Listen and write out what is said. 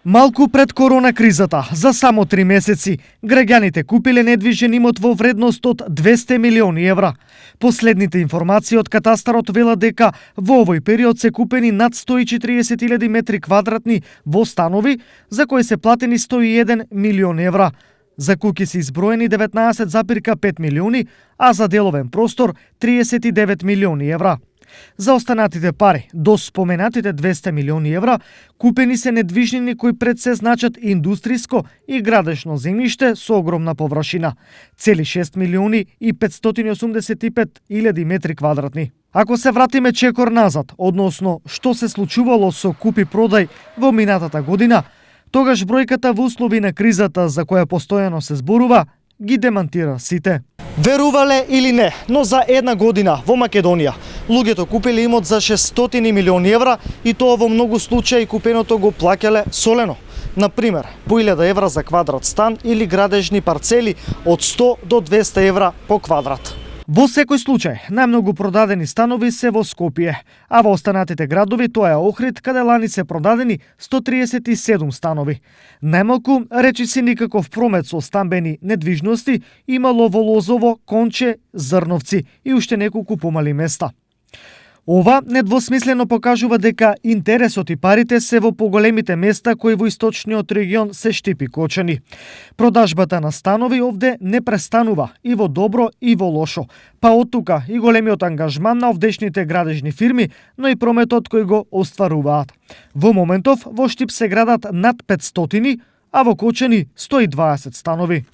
Малку пред корона кризата, за само 3 месеци, граѓаните купиле недвижен имот во вредност од 200 милиони евра. Последните информации од катастарот велат дека во овој период се купени над 140.000 метри квадратни во станови, за кои се платени 101 милион евра. За куќи се изброени 19,5 милиони, а за деловен простор 39 милиони евра. За останатите пари, до споменатите 200 милиони евра, купени се недвижнини кои пред се значат индустриско и градешно земјиште со огромна површина, цели 6 милиони и 585 илјади метри квадратни. Ако се вратиме чекор назад, односно што се случувало со купи-продај во минатата година, тогаш бројката во услови на кризата за која постојано се зборува, ги демантира сите. Верувале или не, но за една година во Македонија луѓето купиле имот за 600 милиони евра и тоа во многу случаи купеното го плаќале солено. Например, по 1000 евра за квадрат стан или градежни парцели од 100 до 200 евра по квадрат. Во секој случај, најмногу продадени станови се во Скопје, а во останатите градови тоа е Охрид, каде лани се продадени 137 станови. Најмалку, речиси никаков промет со стамбени недвижности имало во Лозово, Конче, Зрновци и уште неколку помали места. Ова недвосмислено покажува дека интересот и парите се во поголемите места кои во источниот регион се штипи кочани. Продажбата на станови овде не престанува и во добро и во лошо, па од тука и големиот ангажман на овдешните градежни фирми, но и прометот кој го остваруваат. Во моментов во Штип се градат над 500, а во Кочани 120 станови.